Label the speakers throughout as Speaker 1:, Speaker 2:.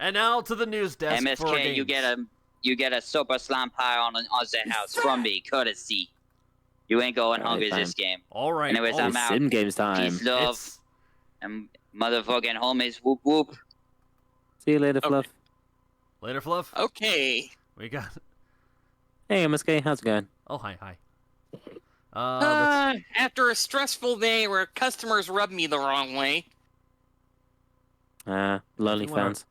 Speaker 1: And now to the news desk.
Speaker 2: MSK, you get a super slam pie on the house from me, courtesy. You ain't going hungry this game.
Speaker 1: All right.
Speaker 2: Anyways, I'm out.
Speaker 3: Sim games time.
Speaker 2: Peace, love, and motherfucking homies. Whoop whoop.
Speaker 3: See you later, Fluff.
Speaker 1: Later, Fluff.
Speaker 4: Okay.
Speaker 1: We got.
Speaker 3: Hey, MSK, how's it going?
Speaker 1: Oh, hi.
Speaker 4: After a stressful day where customers rub me the wrong way.
Speaker 3: Lonely fans.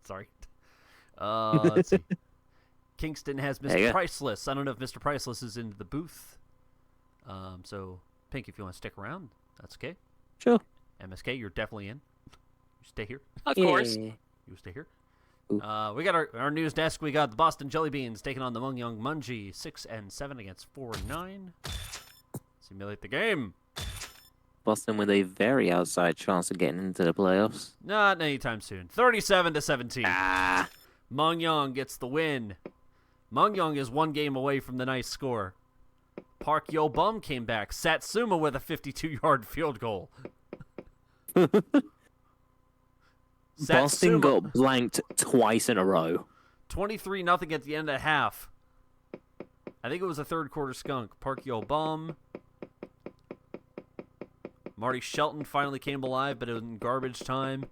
Speaker 1: Sorry. Let's see. Kingston has Mr. Priceless. I don't know if Mr. Priceless is in the booth. So, Pink, if you want to stick around, that's okay.
Speaker 3: Sure.
Speaker 1: MSK, you're definitely in. You stay here.
Speaker 4: Of course.
Speaker 1: You stay here. We got our news desk. We got the Boston Jelly Beans taking on the Mungyong Mungie, 6-7 against 4-9. Simulate the game.
Speaker 3: Boston with a very outside chance of getting into the playoffs.
Speaker 1: Not anytime soon. 37-17. Mungyong gets the win. Mungyong is one game away from the nice score. Park Yo Bum came back. Satsuma with a 52-yard field goal.
Speaker 3: Boston got blanked twice in a row.
Speaker 1: 23-0 at the end of half. I think it was a third quarter skunk. Park Yo Bum. Marty Shelton finally came alive, but it was in garbage time.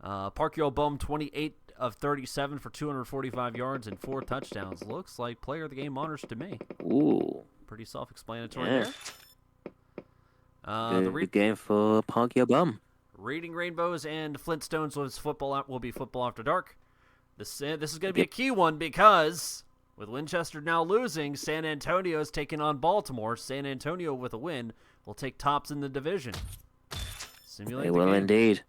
Speaker 1: Park Yo Bum, 28 of 37 for 245 yards and 4 touchdowns. Looks like player of the game honors to me.
Speaker 3: Ooh.
Speaker 1: Pretty self-explanatory there.
Speaker 3: Good game for Park Yo Bum.
Speaker 1: Reading Rainbows and Flintstones will be football after dark. This is going to be a key one because with Winchester now losing, San Antonio is taking on Baltimore. San Antonio with a win will take tops in the division. Simulate
Speaker 3: they
Speaker 1: the
Speaker 3: will
Speaker 1: game.
Speaker 3: Indeed.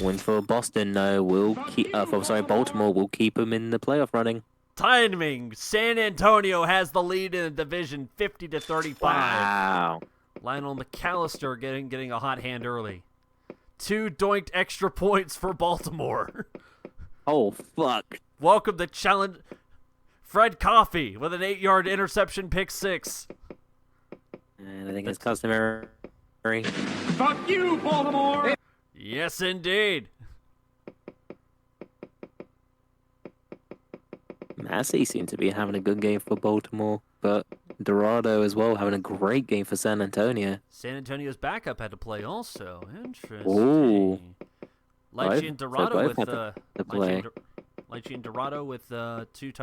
Speaker 3: Win for Boston, will keep. Baltimore will keep them in the playoff running.
Speaker 1: Timing. San Antonio has the lead in the division, 50-35.
Speaker 3: Wow.
Speaker 1: Lionel McAllister getting a hot hand early. 2 doinked extra points for Baltimore.
Speaker 3: Oh, fuck.
Speaker 1: Welcome to challenge. Fred Coffey with an 8-yard interception pick 6.
Speaker 3: And I think it's customary.
Speaker 5: Fuck you, Baltimore!
Speaker 1: Yes, indeed.
Speaker 3: Massey seemed to be having a good game for Baltimore, but Dorado as well having a great game for San Antonio.
Speaker 1: San Antonio's backup had to play also. Interesting.
Speaker 3: Ooh.
Speaker 1: Lychee and Dorado with
Speaker 3: play.
Speaker 1: Lychee and Dorado with 2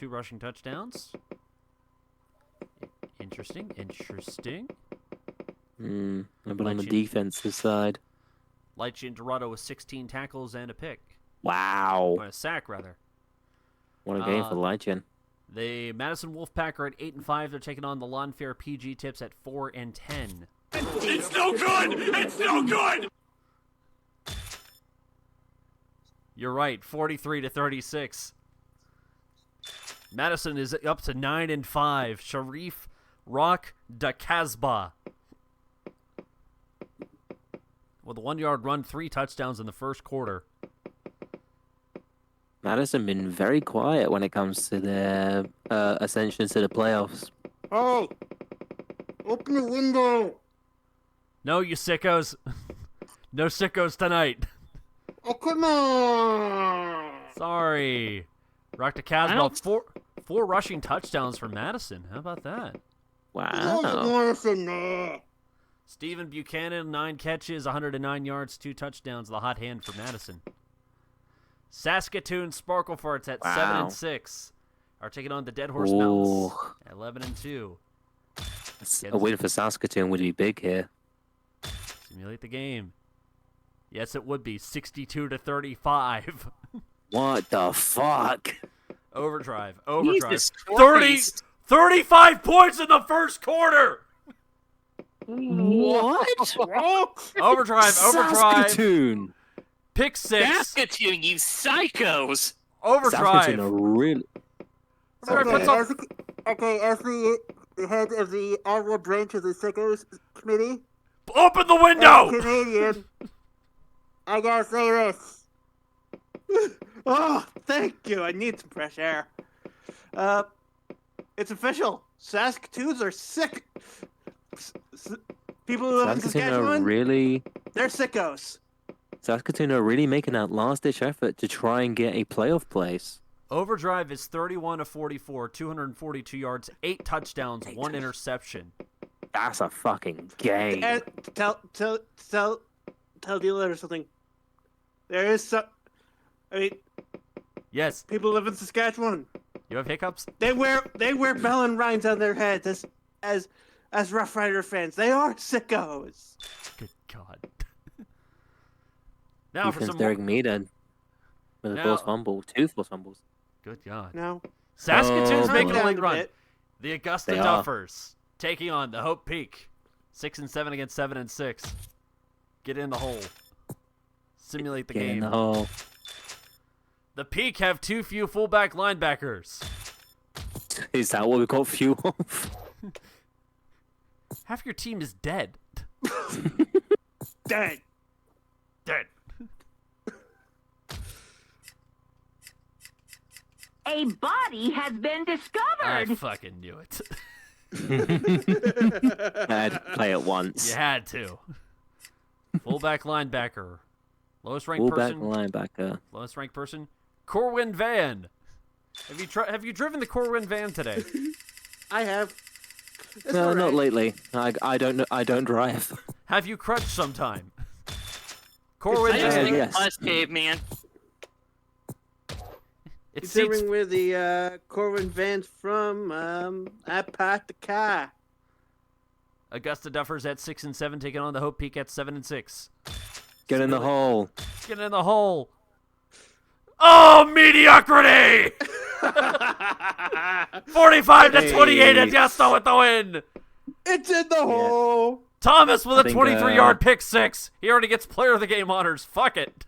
Speaker 1: rushing touchdowns. Interesting.
Speaker 3: But on the defensive side.
Speaker 1: Lychee and Dorado with 16 tackles and a pick.
Speaker 3: Wow.
Speaker 1: Or a sack, rather.
Speaker 3: What a game for Lychee.
Speaker 1: The Madison Wolfpack are at 8-5. They're taking on the Lawn Fair PG Tips at 4-10.
Speaker 5: It's no good! It's no good!
Speaker 1: You're right, 43-36. Madison is up to 9-5. Sharif Rock Dakasba with a 1-yard run, 3 touchdowns in the first quarter.
Speaker 3: Madison been very quiet when it comes to their ascension to the playoffs.
Speaker 6: Hey! Open the window!
Speaker 1: No, you sickos. No sickos tonight.
Speaker 6: Oh, come on!
Speaker 1: Sorry. Rock Dakasba, 4 rushing touchdowns for Madison. How about that?
Speaker 3: Wow.
Speaker 1: Stephen Buchanan, 9 catches, 109 yards, 2 touchdowns. The hot hand for Madison. Saskatoon Sparklefarts at 7-6 are taking on the Dead Horse Mountains at 11-2.
Speaker 3: A win for Saskatoon would be big here.
Speaker 1: Simulate the game. Yes, it would be 62-35.
Speaker 3: What the fuck?
Speaker 1: Overdrive.
Speaker 4: Jesus
Speaker 1: 35 points in the first quarter.
Speaker 3: What?
Speaker 1: Overdrive.
Speaker 3: Saskatoon.
Speaker 1: Pick 6.
Speaker 4: Saskatoon, you psychos!
Speaker 1: Overdrive.
Speaker 3: Saskatoon are really...
Speaker 6: Okay, as the head of the Ottawa branch of the Sickos Committee,
Speaker 1: Open the window!
Speaker 6: Canadian, I gotta say this.
Speaker 7: Oh, thank you. I need some fresh air. It's official. Saskatoons are sick. People who live in
Speaker 3: Saskatoon are
Speaker 7: Saskatchewan.
Speaker 3: really...
Speaker 7: They're sickos.
Speaker 3: Saskatoon are really making that last-ditch effort to try and get a playoff place.
Speaker 1: Overdrive is 31 of 44, 242 yards, 8 touchdowns, 1 interception.
Speaker 3: That's a fucking game.
Speaker 7: And tell dealer something. There is some. I mean,
Speaker 1: Yes,
Speaker 7: people live in Saskatchewan.
Speaker 1: you have hiccups?
Speaker 7: They wear bell and rhymes on their heads as Rough Rider fans. They are sickos.
Speaker 1: Good God. Now for
Speaker 3: Defense
Speaker 1: some more.
Speaker 3: Derek Meader with a
Speaker 1: Now-
Speaker 3: forced fumble, 2 forced fumbles.
Speaker 1: Good God.
Speaker 7: No.
Speaker 1: Saskatoon's
Speaker 3: Oh,
Speaker 1: making
Speaker 3: boy.
Speaker 1: a late
Speaker 7: Down a
Speaker 1: run.
Speaker 7: bit.
Speaker 1: The Augusta
Speaker 3: They are.
Speaker 1: Duffers taking on the Hope Peak. 6-7 against 7-6. Get in the hole. Simulate the
Speaker 3: Get in
Speaker 1: game.
Speaker 3: the hole.
Speaker 1: The Peak have too few fullback linebackers.
Speaker 3: Is that what we got fuel of?
Speaker 1: Half your team is dead.
Speaker 7: Dead.
Speaker 1: Dead.
Speaker 8: A body has been
Speaker 1: I
Speaker 8: discovered.
Speaker 1: fucking knew it.
Speaker 3: I had to play it once.
Speaker 1: You had to. Fullback linebacker. Lowest ranked
Speaker 3: Fullback
Speaker 1: person.
Speaker 3: linebacker.
Speaker 1: Lowest ranked person. Corwin Van. Have you driven the Corwin van today?
Speaker 7: I have. It's
Speaker 3: No,
Speaker 7: alright.
Speaker 3: not lately. I don't know. I don't drive.
Speaker 1: Have you crunched sometime? Corwin
Speaker 4: I just
Speaker 3: Yeah,
Speaker 1: van.
Speaker 4: think
Speaker 3: yes.
Speaker 4: us, caveman.
Speaker 1: It seats
Speaker 7: Considering where the Corwin van's from, I parked the car.
Speaker 1: Augusta Duffers at 6-7, taking on the Hope Peak at 7-6.
Speaker 3: Get in the hole.
Speaker 1: Get in the hole. Oh, mediocrity! 45-28, Augusta with the win.
Speaker 7: It's in the hole.
Speaker 1: Thomas with
Speaker 3: I
Speaker 1: a
Speaker 3: think,
Speaker 1: 23-yard pick six. He already gets Player of the Game honors. Fuck it.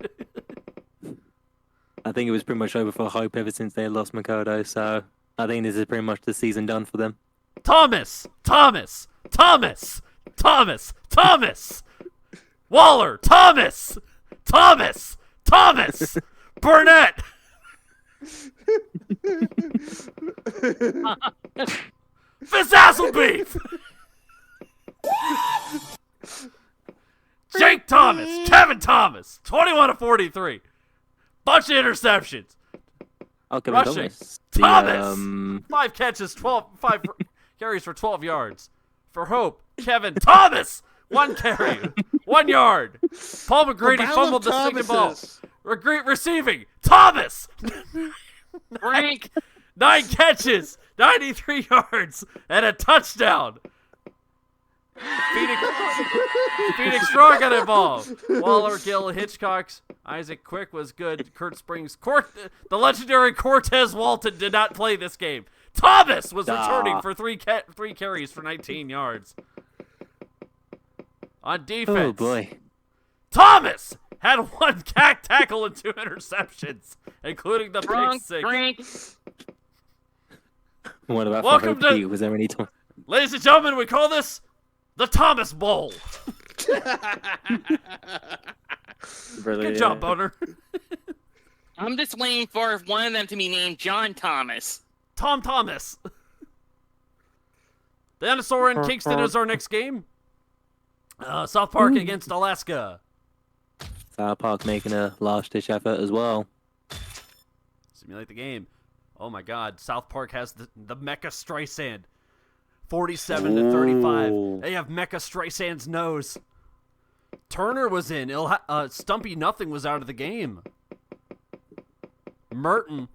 Speaker 3: I think it was pretty much over for Hope ever since they lost Makoto, so I think this is pretty much the season done for them.
Speaker 1: Thomas. Waller. Thomas. Burnett. Fizzazzelbeef. Jake Thomas. Kevin Thomas. 21 of 43. Bunch of interceptions.
Speaker 3: Oh, Kevin
Speaker 1: Rushing.
Speaker 3: Thomas.
Speaker 1: Thomas! 5 catches, 5 carries for 12 yards. For Hope, Kevin Thomas! 1 carry, 1 yard. Paul McGrady fumbled the sticking ball. Receiving, Thomas!
Speaker 4: Frank.
Speaker 1: 9 catches, 93 yards, and a touchdown. Phoenix Strong got involved. Waller, Gill, Hitchcock's, Isaac Quick was good. Kurt Springs, the legendary Cortez Walton did not play this game. Thomas was returning for 3 carries for 19 yards. On defense,
Speaker 3: Oh boy.
Speaker 1: Thomas had 1 tackle and 2 interceptions, including the pick
Speaker 4: Frank.
Speaker 1: 6.
Speaker 4: Frank.
Speaker 3: What about
Speaker 1: Welcome
Speaker 3: for
Speaker 1: to-
Speaker 3: Hope Peak? Was there any time?
Speaker 1: Ladies and gentlemen, we call this the Thomas Bowl. Good job, Boner.
Speaker 4: I'm just waiting for one of them to be named John Thomas.
Speaker 1: Tom Thomas. The Dinosaur in Kingston is our next game. South Park against Alaska.
Speaker 3: South Park making a last-ditch effort as well.
Speaker 1: Simulate the game. Oh my God, South Park has the Mecha Streisand. 47-35.
Speaker 3: Ooh.
Speaker 1: They have Mecha Streisand's nose. Turner was in. Stumpy Nothing was out of the game. Merton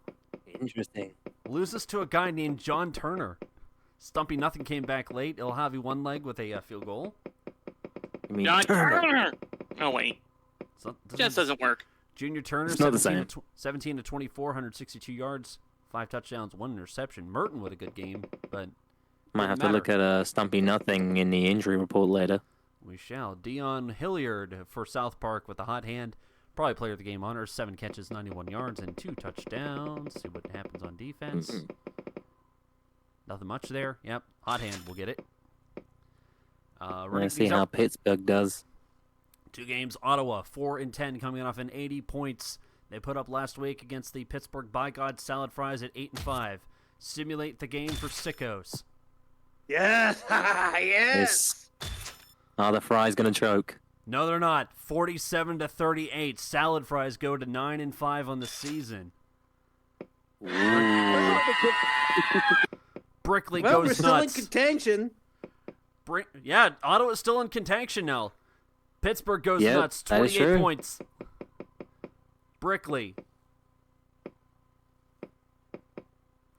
Speaker 3: Interesting.
Speaker 1: loses to a guy named John Turner. Stumpy Nothing came back late. Ilhavi one leg with a field goal.
Speaker 3: I mean,
Speaker 4: John
Speaker 3: Turner.
Speaker 4: Turner. Oh wait,
Speaker 1: So,
Speaker 4: just doesn't work.
Speaker 1: Junior Turner,
Speaker 3: It's not the
Speaker 1: 17 to 24, 162 yards, 5 touchdowns, 1 interception. Merton with a good game, but
Speaker 3: Might have to
Speaker 1: matter.
Speaker 3: look at Stumpy Nothing in the injury report later.
Speaker 1: we shall. Dion Hilliard for South Park with a hot hand. Probably player of the game honors, 7 catches, 91 yards, and 2 touchdowns. See what happens on defense. Nothing much there. Yep, hot hand. We'll get it.
Speaker 3: Let's see how Pittsburgh does.
Speaker 1: 2 games. Ottawa 4-10, coming off an 80 points they put up last week against the Pittsburgh By God Salad Fries at 8-5. Simulate the game for sickos.
Speaker 7: Yes. Yes.
Speaker 3: Are the Fries gonna choke?
Speaker 1: No, they're not. 47-38. Salad Fries go to 9-5 on the season. Brickley
Speaker 7: Well,
Speaker 1: goes
Speaker 7: we're still in
Speaker 1: nuts.
Speaker 7: contention.
Speaker 1: Yeah, Ottawa's still in contention now. Pittsburgh goes
Speaker 3: Yep,
Speaker 1: nuts.
Speaker 3: that is
Speaker 1: 28
Speaker 3: true.
Speaker 1: points. Brickley.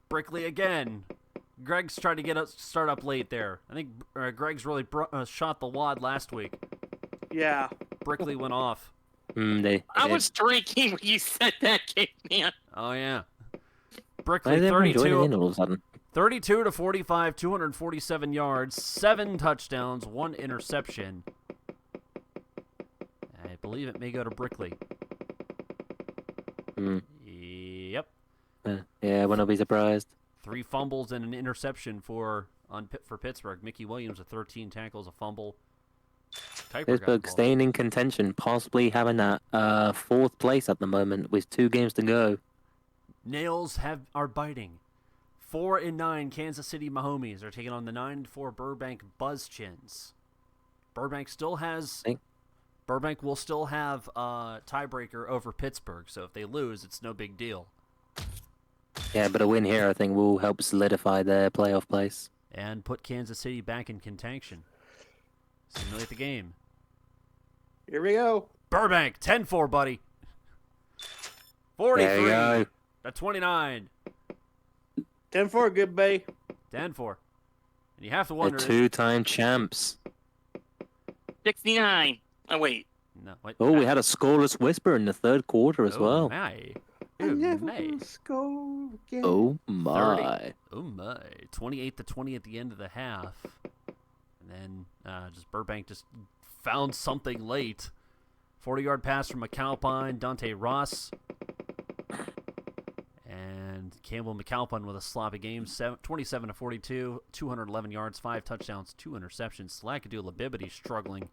Speaker 1: Brickley again. Greg's tried to get us start up late there. I think Greg's really shot the wad last week.
Speaker 7: Yeah.
Speaker 1: Brickley went off.
Speaker 4: I was drinking when you said that, caveman.
Speaker 1: Oh, yeah.
Speaker 3: Why
Speaker 1: Brickley,
Speaker 3: is everyone joining in
Speaker 1: 32
Speaker 3: all of a sudden?
Speaker 1: 32-45, 247 yards, 7 touchdowns, 1 interception. I believe it may go to Brickley. Yep.
Speaker 3: Yeah, I wouldn't be surprised.
Speaker 1: 3 fumbles and an interception for Pittsburgh. Mickey Williams with 13 tackles, a fumble. Kuiper got
Speaker 3: Pittsburgh
Speaker 1: involved.
Speaker 3: staying in contention, possibly having that 4th place at the moment with 2 games to go.
Speaker 1: Nails are biting. 4-9 Kansas City Mahomies are taking on the 9-4 Burbank Buzzchins. Burbank will still have a tiebreaker over Pittsburgh, so if they lose, it's no big deal.
Speaker 3: Yeah, but a win here, I think, will help solidify their playoff place.
Speaker 1: And put Kansas City back in contention. Simulate the game.
Speaker 7: Here we go.
Speaker 1: Burbank, 10-4, buddy.
Speaker 3: There you go.
Speaker 1: 43-29.
Speaker 7: 10-4, good bay.
Speaker 1: 10-4. And you have to
Speaker 3: They're
Speaker 1: wonder...
Speaker 3: 2-time champs.
Speaker 4: 69. Oh, wait.
Speaker 1: No, wait,
Speaker 3: Oh, we had a scoreless whisper in the 3rd quarter as well.
Speaker 1: My.
Speaker 7: I
Speaker 1: Oh,
Speaker 7: never
Speaker 1: my.
Speaker 7: will score again.
Speaker 3: Oh my.
Speaker 1: Oh, my. 28-20 at the end of the half. And then just Burbank just found something late. 40-yard pass from McAlpine, Dante Ross. And Campbell McAlpine with a sloppy game, 27-42, 211 yards, 5 touchdowns, 2 interceptions. Slackadoo Labibity struggling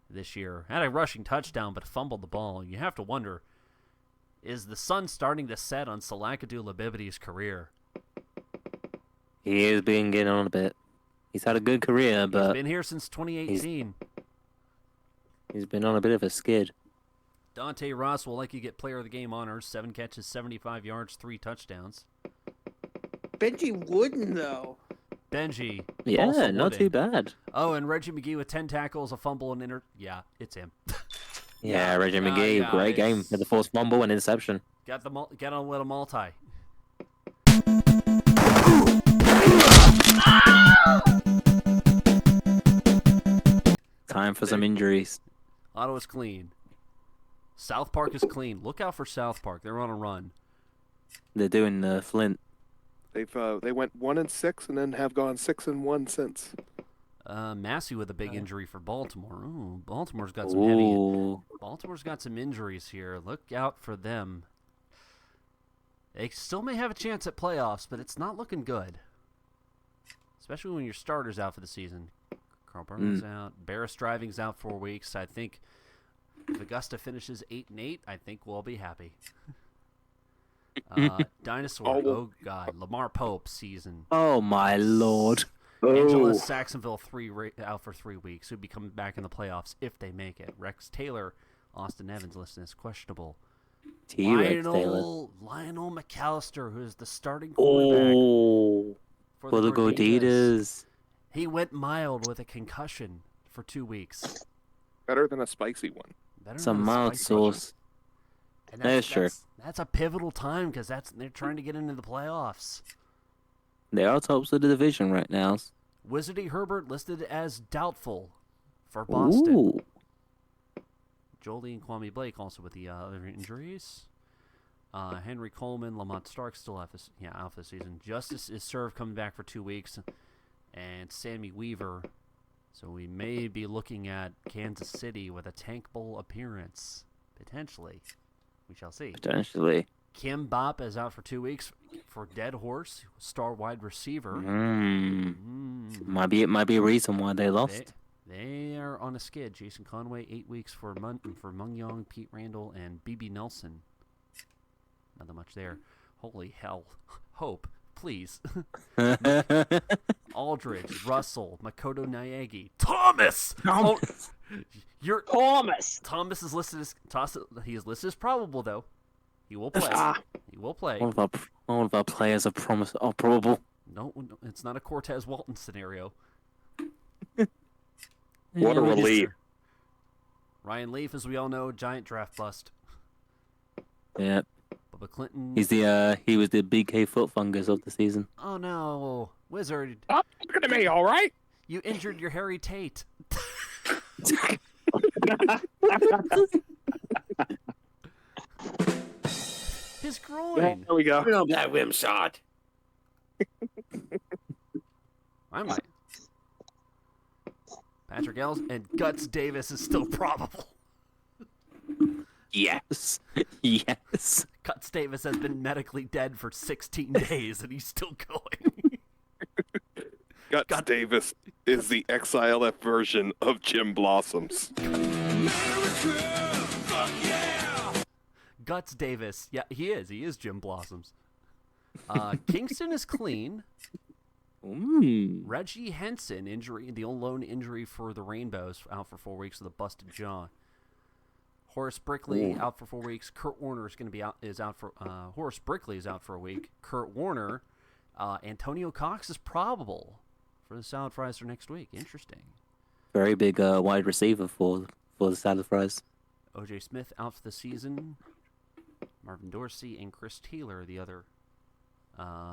Speaker 1: this year. Had a rushing touchdown, but fumbled the ball. You have to wonder, is the sun starting to set on Slackadoo Labibity's career?
Speaker 3: He is being getting on a bit. He's had a good career,
Speaker 1: He's
Speaker 3: but
Speaker 1: been here since 2018.
Speaker 3: he's been on a bit of a skid.
Speaker 1: Dante Ross will likely get player of the game honors. 7 catches, 75 yards, 3 touchdowns.
Speaker 7: Benji Wooden, though.
Speaker 1: Benji.
Speaker 3: Yeah,
Speaker 1: also
Speaker 3: not
Speaker 1: Wooden.
Speaker 3: too bad.
Speaker 1: Oh, and Reggie McGee with 10 tackles, a fumble, and Yeah, it's him.
Speaker 3: Yeah, Reggie McGee,
Speaker 1: yeah,
Speaker 3: great game
Speaker 1: it's-
Speaker 3: with the forced fumble and interception.
Speaker 1: Get on with a multi.
Speaker 3: Time for some injuries.
Speaker 1: Ottawa's clean. South Park is clean. Look out for South Park. They're on a run.
Speaker 3: They're doing Flint.
Speaker 6: They went 1-6 and then have gone 6-1 since.
Speaker 1: Massey with a big injury for Baltimore. Ooh, Baltimore's got some injuries here. Look out for them. They still may have a chance at playoffs, but it's not looking good. Especially when your starter's out for the season. Carl Burns out. Barris Driving's out 4 weeks. I think if Augusta finishes 8-8, I think we'll be happy. Dinosaur. Oh, God. Lamar Pope season.
Speaker 3: Oh, my Lord.
Speaker 1: Angela Saxonville out for 3 weeks. Who'd be coming back in the playoffs if they make it. Rex Taylor, Austin Evans listed as questionable.
Speaker 3: T-Rex Taylor.
Speaker 1: Lionel McAllister, who is the starting quarterback
Speaker 3: For the Gorditas.
Speaker 1: He went mild with a concussion for 2 weeks.
Speaker 6: Better than a spicy one.
Speaker 1: Better
Speaker 3: Some
Speaker 1: than a
Speaker 3: mild
Speaker 1: spicy one.
Speaker 3: sauce.
Speaker 1: And
Speaker 3: That is true.
Speaker 1: That's a pivotal time because they're trying to get into the playoffs.
Speaker 3: They are tops of the division right now.
Speaker 1: Wizardy Herbert listed as doubtful for Boston.
Speaker 3: Ooh.
Speaker 1: Jolie and Kwame Blake also with the other injuries. Henry Coleman, Lamont Stark still out for the season. Justice is served coming back for 2 weeks. And Sammy Weaver. So we may be looking at Kansas City with a Tank Bowl appearance. Potentially. We shall see.
Speaker 3: Potentially.
Speaker 1: Kim Bop is out for 2 weeks for Dead Horse, star wide receiver.
Speaker 3: Might be a reason why they lost.
Speaker 1: They are on a skid. Jason Conway, 8 weeks for Mung Young, Pete Randall, and BB Nelson. Nothing much there. Holy hell. Hope, please. Aldridge, Russell, Makoto Naegi, Thomas. Oh, Thomas is listed as he is listed as probable though. He will play. He will play.
Speaker 3: All of our players are probable.
Speaker 1: No, it's not a Cortez Walton scenario.
Speaker 9: What a relief.
Speaker 1: Ryan Leaf, as we all know, giant draft bust.
Speaker 3: Yeah.
Speaker 1: Bubba Clinton.
Speaker 3: He was the BK foot fungus of the season.
Speaker 1: Oh no, Wizard.
Speaker 9: Stop talking to me, all right?
Speaker 1: You injured your Harry Tate. His groin.
Speaker 9: There we go.
Speaker 5: Put on that rim shot.
Speaker 1: I might. Patrick Ellis and Guts Davis is still probable.
Speaker 3: Yes. Yes.
Speaker 1: Guts Davis has been medically dead for 16 days and he's still going.
Speaker 9: Guts Davis is the XILF version of Jim Blossoms.
Speaker 1: Guts Davis. Yeah, he is. He is Jim Blossoms. Kingston is clean. Reggie Henson, injury, the lone injury for the Rainbows, out for 4 weeks with a busted jaw. Horace Brickley out for 4 weeks. Kurt Warner is going to be out. Horace Brickley is out for a week. Kurt Warner, Antonio Cox is probable for the Salad Fries for next week. Interesting.
Speaker 3: Very big wide receiver for the Salad Fries.
Speaker 1: O.J. Smith out for the season. Marvin Dorsey and Chris Taylor, the other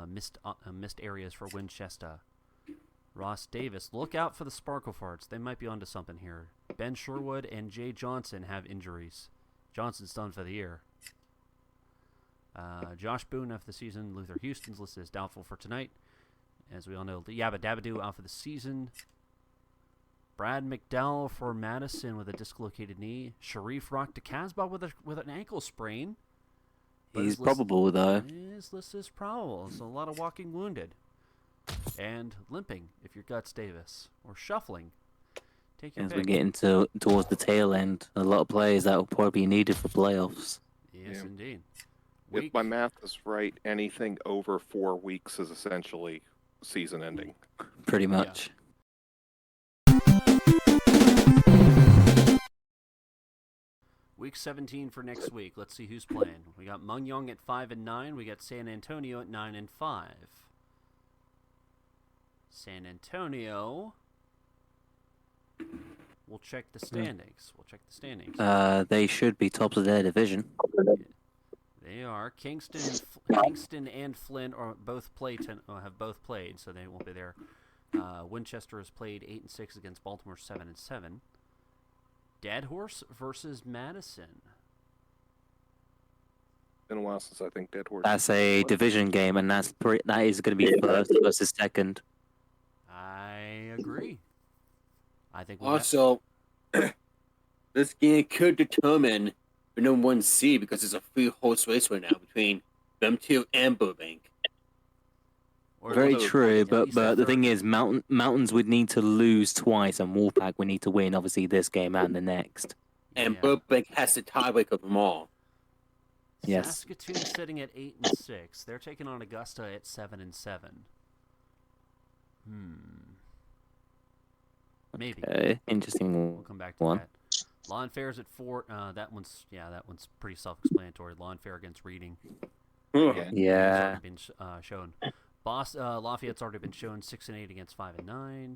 Speaker 1: missed areas for Winchester. Ross Davis, look out for the Sparkle Farts. They might be onto something here. Ben Sherwood and Jay Johnson have injuries. Johnson's done for the year. Josh Boone after the season. Luther Houston's listed as doubtful for tonight. As we all know, Yabba Dabadoo out for the season. Brad McDowell for Madison with a dislocated knee. Sharif Rock DeCasbah with an ankle sprain.
Speaker 3: He's probable, though.
Speaker 1: His list is probable. So a lot of walking wounded. And limping, if you're Guts Davis. Or shuffling. Take your
Speaker 3: As
Speaker 1: pick.
Speaker 3: we're getting towards the tail end, a lot of players that will probably be needed for playoffs.
Speaker 1: Yes, indeed.
Speaker 9: If my math is right, anything over 4 weeks is essentially season ending.
Speaker 3: Pretty much.
Speaker 1: Week 17 for next week. Let's see who's playing. We got Mungyoung at 5-9. We got San Antonio at 9-5. San Antonio. We'll check the standings.
Speaker 3: They should be tops of their division.
Speaker 1: They are. Kingston and Flint are both have both played, so they won't be there. Winchester has played 8-6 against Baltimore, 7-7. Dead Horse versus Madison.
Speaker 9: Been a while since I think Dead Horse.
Speaker 3: That's a division game, and that is going to be first versus second.
Speaker 1: I agree. I think
Speaker 5: Also, this game could determine the number 1 seed because it's a free-horse race right now between them two and Burbank.
Speaker 3: Very true, but the thing is, Mountains would need to lose twice, and Wolfpack would need to win, obviously, this game and the next.
Speaker 5: And Burbank has the tiebreaker of them all.
Speaker 3: Yes.
Speaker 1: Saskatoon sitting at 8-6. They're taking on Augusta at 7-7. Maybe.
Speaker 3: Okay, interesting.
Speaker 1: We'll come back to that. Lawn Fair's at 4. That one's pretty self-explanatory. Lawn Fair against Reading.
Speaker 3: Yeah.
Speaker 1: Already been shown. Lafayette's already been shown 6-8 against 5-9.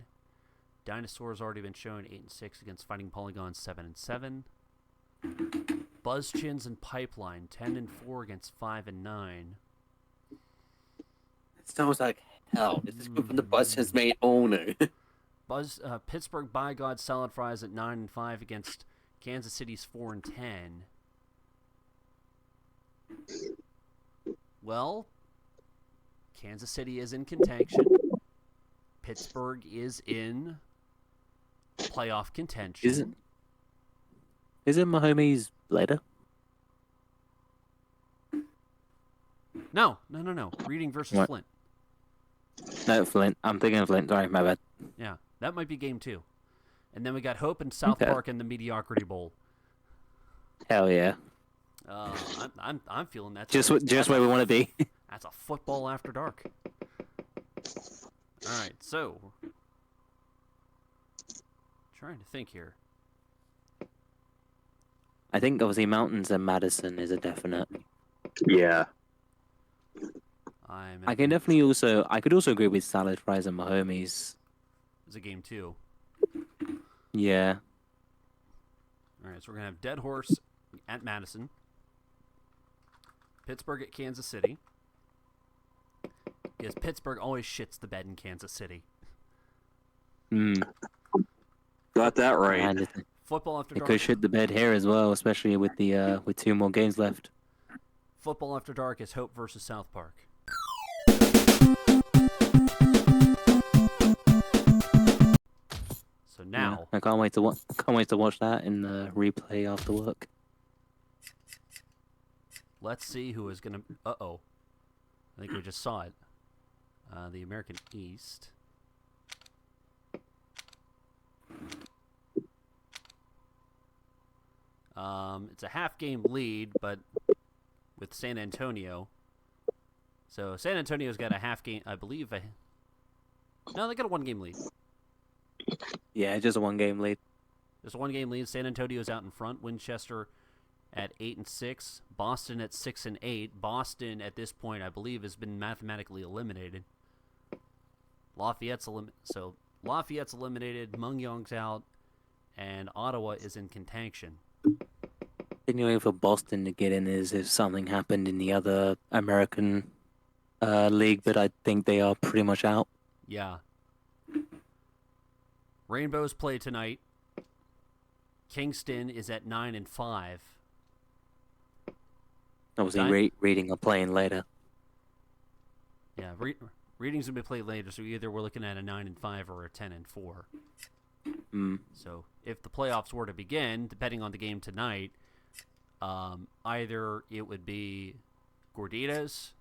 Speaker 1: Dinosaur's already been shown 8-6 against Fighting Polygon, 7-7. Buzzchins and Pipeline 10-4 against 5-9.
Speaker 5: It sounds like hell. This is from the Buzz's main owner.
Speaker 1: Pittsburgh by God Salad Fries at 9-5 against Kansas City's 4-10. Well, Kansas City is in contention. Pittsburgh is in playoff contention.
Speaker 3: Isn't Mahomes later?
Speaker 1: No. Reading versus
Speaker 3: What?
Speaker 1: Flint.
Speaker 3: No, Flint. I'm thinking of Flint. Sorry, my bad.
Speaker 1: Yeah, that might be game 2. And then we got Hope and South Park in the Mediocrity Bowl.
Speaker 3: Hell yeah.
Speaker 1: I'm feeling that.
Speaker 3: Just where we want to be.
Speaker 1: That's a football after dark. All right, so trying to think here.
Speaker 3: I think obviously Mountains and Madison is a definite.
Speaker 10: Yeah.
Speaker 3: I could also agree with Salad Fries and Mahomes.
Speaker 1: It's a game 2.
Speaker 3: Yeah.
Speaker 1: All right, so we're gonna have Dead Horse at Madison, Pittsburgh at Kansas City. Because Pittsburgh always shits the bed in Kansas City.
Speaker 10: Got that right.
Speaker 3: And
Speaker 1: Football After
Speaker 3: it
Speaker 1: Dark.
Speaker 3: could shit the bed here as well, especially with the with 2 more games left.
Speaker 1: Football After Dark is Hope versus South Park. So now,
Speaker 3: I can't wait to watch that in the replay after work.
Speaker 1: let's see who is gonna. I think we just saw it. The American East. It's a half-game lead, but with San Antonio. So San Antonio's got a half game, I believe. No, they got a 1-game lead.
Speaker 3: Yeah, just a 1-game lead.
Speaker 1: There's a 1-game lead. San Antonio's out in front. Winchester at 8-6. Boston at 6-8. Boston at this point, I believe, has been mathematically eliminated. Lafayette's eliminated. Mungyong's out, and Ottawa is in contention.
Speaker 3: The only way for Boston to get in is if something happened in the other American league, but I think they are pretty much out.
Speaker 1: Yeah. Rainbows play tonight. Kingston is at 9-5.
Speaker 3: Obviously, Reading are playing later.
Speaker 1: Yeah, Reading's gonna be played later, so either we're looking at a 9-5 or a 10-4. So if the playoffs were to begin, depending on the game tonight, either it would be Gorditas,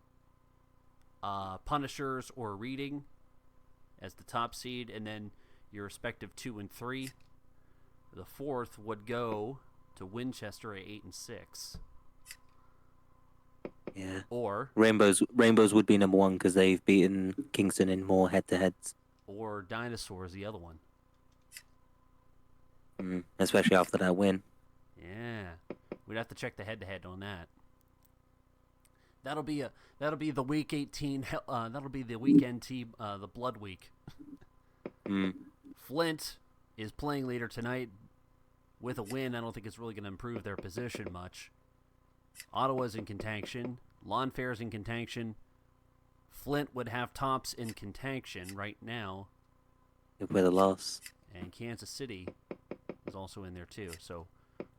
Speaker 1: Punishers, or Reading as the top seed, and then your respective 2 and 3. The 4th would go to Winchester at 8-6.
Speaker 3: Yeah.
Speaker 1: Or
Speaker 3: Rainbows would be number 1 because they've beaten Kingston in more head-to-heads.
Speaker 1: Or Dinosaurs, the other one.
Speaker 3: Especially after that win.
Speaker 1: Yeah, we'd have to check the head-to-head on that. That'll be the week 18. That'll be the weekend team, the Blood Week. Flint is playing later tonight. With a win, I don't think it's really going to improve their position much. Ottawa's in contention. Lawn Fair's in contention. Flint would have tops in contention right now.
Speaker 3: With a loss.
Speaker 1: And Kansas City is also in there too. So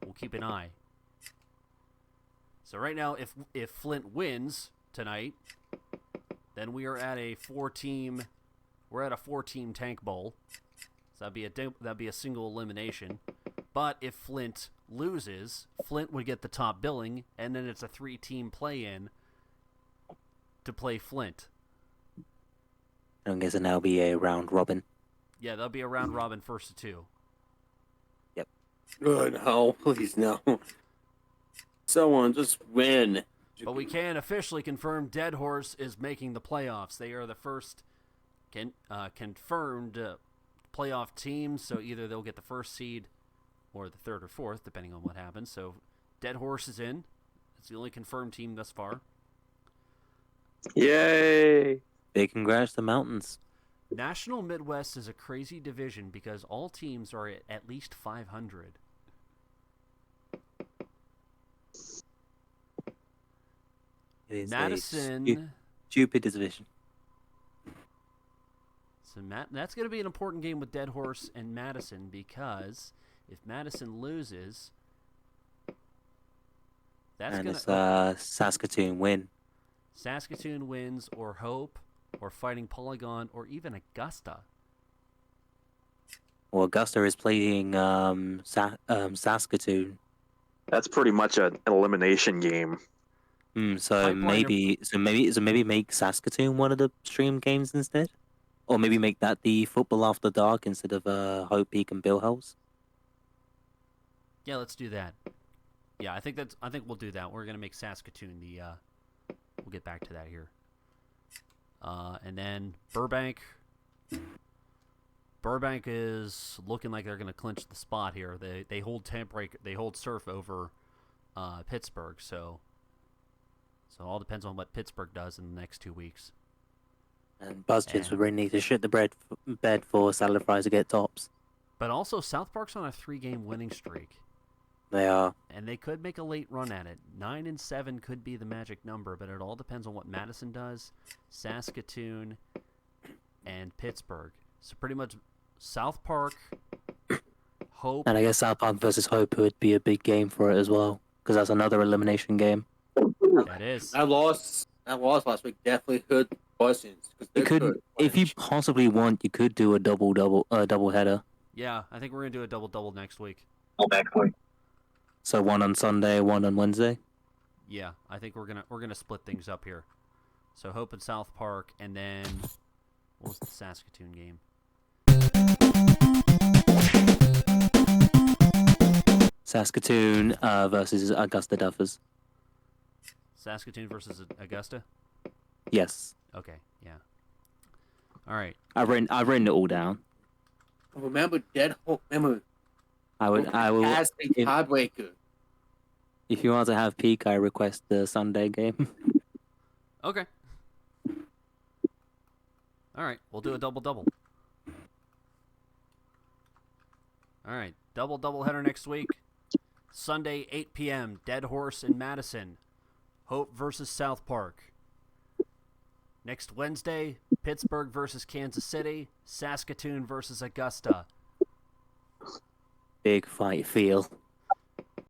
Speaker 1: we'll keep an eye. So right now, if Flint wins tonight, then we are at a 4-team. We're at a 4-team tank bowl. So that'd be a single elimination. But if Flint loses, Flint would get the top billing, and then it's a 3-team play-in to play Flint.
Speaker 3: I guess it'll be a round robin.
Speaker 1: Yeah, that'll be a round robin first of 2.
Speaker 3: Yep.
Speaker 5: Oh, no, please no. Someone just win.
Speaker 1: But we can officially confirm Dead Horse is making the playoffs. They are the first confirmed playoff team, so either they'll get the first seed or the 3rd or 4th, depending on what happens. So Dead Horse is in. It's the only confirmed team thus far.
Speaker 10: Yay!
Speaker 3: Big congrats to Mountains.
Speaker 1: National Midwest is a crazy division because all teams are at least 500.
Speaker 3: It is
Speaker 1: Madison.
Speaker 3: a stupid division.
Speaker 1: So that's going to be an important game with Dead Horse and Madison because if Madison loses, that's going
Speaker 3: to Saskatoon win.
Speaker 1: Saskatoon wins, or Hope, or Fighting Polygon, or even Augusta.
Speaker 3: Well, Augusta is playing Saskatoon.
Speaker 10: That's pretty much an elimination game.
Speaker 3: So maybe make Saskatoon one of the stream games instead, or maybe make that the Football After Dark instead of Hope Peak and Bill House.
Speaker 1: Yeah, let's do that. Yeah, I think we'll do that. We're gonna make Saskatoon the. We'll get back to that here. And then Burbank Burbank is looking like they're going to clinch the spot here. They hold They hold Surf over Pittsburgh. So it all depends on what Pittsburgh does in the next 2 weeks.
Speaker 3: And Buzzkins
Speaker 1: And-
Speaker 3: would really need to shit the bed for salad fries to get tops.
Speaker 1: But also, South Park's on a 3-game winning streak,
Speaker 3: They are.
Speaker 1: and they could make a late run at it. 9-7 could be the magic number, but it all depends on what Madison does, Saskatoon, and Pittsburgh. So pretty much South Park, Hope.
Speaker 3: And I guess South Park versus Hope would be a big game for it as well, because that's another elimination game.
Speaker 1: That is.
Speaker 5: That loss last week definitely hurt Buzzins.
Speaker 3: You could, if you possibly want, you could do a double header.
Speaker 1: Yeah, I think we're gonna do a double next week.
Speaker 3: So one on Sunday, one on Wednesday.
Speaker 1: Yeah, I think we're gonna split things up here. So Hope and South Park, and then what was the Saskatoon game?
Speaker 3: Saskatoon versus Augusta Duffers.
Speaker 1: Saskatoon versus Augusta.
Speaker 3: Yes,
Speaker 1: Okay, yeah. All right.
Speaker 3: I've written it all down.
Speaker 5: Remember, remember,
Speaker 3: I will.
Speaker 5: as a
Speaker 3: if-
Speaker 5: tiebreaker.
Speaker 3: If you want to have peak, I request the Sunday game.
Speaker 1: Okay. All right, we'll do a double. All right, double header next week. Sunday, 8 p.m. Dead Horse in Madison. Hope versus South Park. Next Wednesday, Pittsburgh versus Kansas City. Saskatoon versus Augusta.
Speaker 3: Big fight feel.